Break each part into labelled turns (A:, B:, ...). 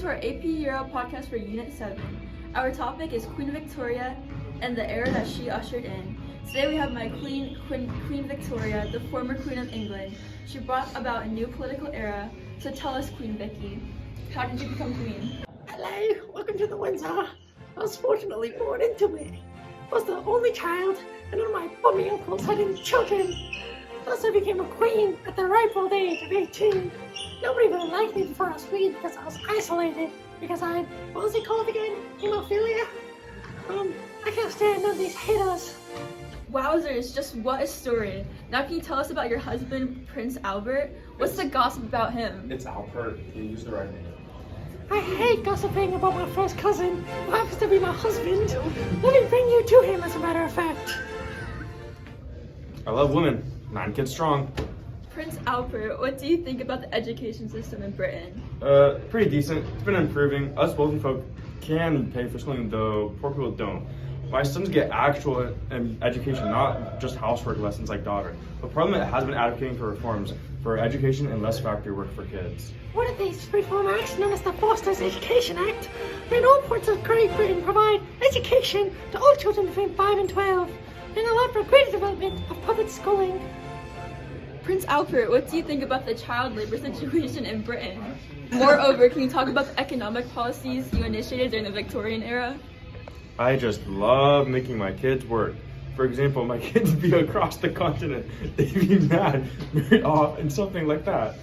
A: to our AP Euro podcast for Unit 7. Our topic is Queen Victoria and the era that she ushered in. Today we have my Queen Victoria, the former Queen of England. She brought about a new political era. So tell us, Queen Vicky, how did you become Queen?
B: Hello, welcome to the Windsor. I was fortunately born into it. I was the only child, and none of my bummy uncles had any children. Thus I became a queen at the ripe old age of 18. Nobody really liked me before I was queen because I was isolated, because I had, what was it called again? Hemophilia? I can't stand none of these haters.
A: Wowzers, just what a story. Now can you tell us about your husband, Prince Albert? What's the gossip about him?
C: It's Albert. You used the right name.
B: I hate gossiping about my first cousin, who happens to be my husband. Let me bring you to him, as a matter of fact.
C: I love women. 9 kids strong.
A: Prince Albert, what do you think about the education system in Britain?
C: Pretty decent. It's been improving. Us wealthy folk can pay for schooling, though poor people don't. My sons get actual education, not just housework lessons like daughter. The Parliament has been advocating for reforms for education and less factory work for kids.
B: One of these reform acts, known as the Foster's Education Act, in all parts of Great Britain provide education to all children between 5 and 12, and allow for greater development of public schooling.
A: Prince Albert, what do you think about the child labor situation in Britain? Moreover, can you talk about the economic policies you initiated during the Victorian era?
C: I just love making my kids work. For example, my kids be across the continent. They'd be mad, married off, and something like that.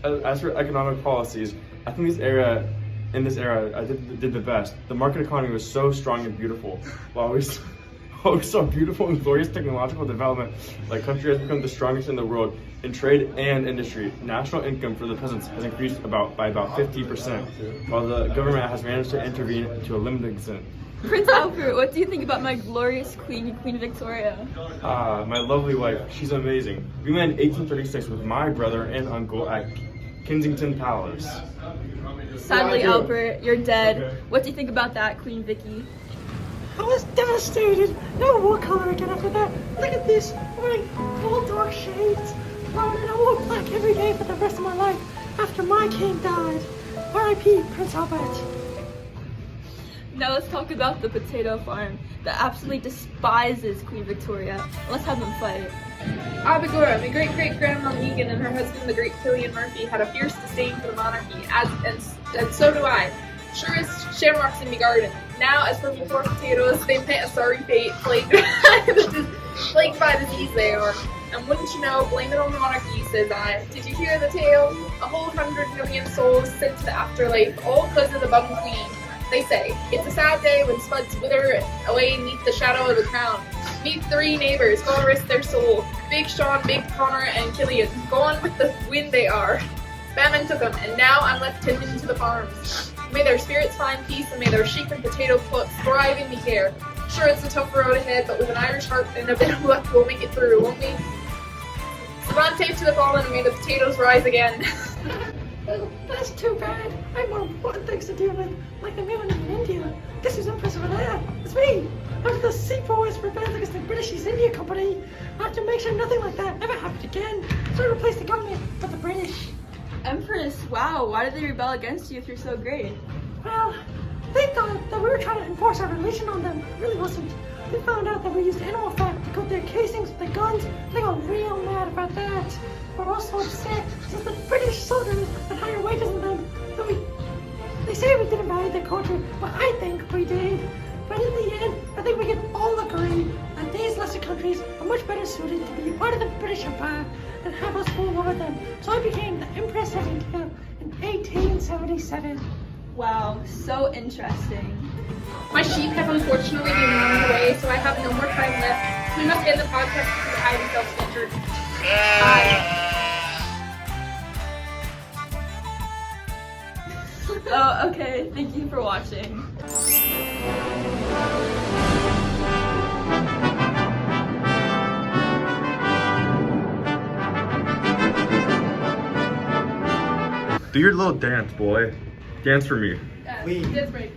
C: As for economic policies, I think in this era, I did the best. The market economy was so strong and beautiful. While we saw beautiful and glorious technological development, my country has become the strongest in the world in trade and industry. National income for the peasants has increased by about 50%, while the government has managed to intervene to a limited extent.
A: Prince Albert, what do you think about my glorious Queen Victoria?
C: My lovely wife, she's amazing. We met in 1836 with my brother and uncle at Kensington Palace.
A: Sadly, Albert, you're dead. What do you think about that, Queen Vicky?
B: I was devastated. Never wore color again after that. Look at this, wearing all dark shades. And I wore black every day for the rest of my life after my king died. R.I.P. Prince Albert.
A: Now let's talk about the potato farm that absolutely despises Queen Victoria. Let's have them fight.
D: Abigail, my great-great-grandma Megan and her husband, the great Killian Murphy, had a fierce disdain for the monarchy, and so do I. Sure as shamrocks in me garden. Now, as for me poor potatoes, they met a sorry fate, plagued by disease they are. And wouldn't you know, blame it on the monarchy, says I. Did you hear the tale? A whole 100 million souls sent to the afterlife, all because of the bum queen. They say, it's a sad day when spuds wither away neath the shadow of the crown. Meet 3 neighbors, go risk their soul. Big Sean, Big Connor, and Killian. Go on with the wind they are. Famine took them, and now I'm left tending to the farms. May their spirits find peace, and may their sheep and potato plots thrive in me care. Sure, it's a tough road ahead, but with an Irish heart and a bit of luck, we'll make it through, won't we? Savante to the fallen, and may the potatoes rise again.
B: Well, that's too bad. I have more important things to deal with, like the moon in India. Guess who's Empress over there? It's me! After the seaports rebelled against the British East India Company, I have to make sure nothing like that ever happens again. So I replaced the government with the British.
A: Empress, wow, why did they rebel against you if you're so great?
B: Well, they thought that we were trying to enforce our religion on them. It really wasn't. They found out that we used animal fat to coat their casings with the guns. They got real mad about that. We're also upset since the British soldiers had higher wages than them. They say we didn't value their culture, but I think we did. But in the end, I think we can all agree that these lesser countries are much better suited to be part of the British Empire and have us rule over them. So I became the Empress of India in 1877.
A: Wow, so interesting.
D: My sheep have unfortunately been running away, so I have no more time left. We must end the podcast because I am self-centered. Bye.
A: Oh, okay, thank you for watching.
C: Do your little dance, boy. Dance for me.
D: Dance break.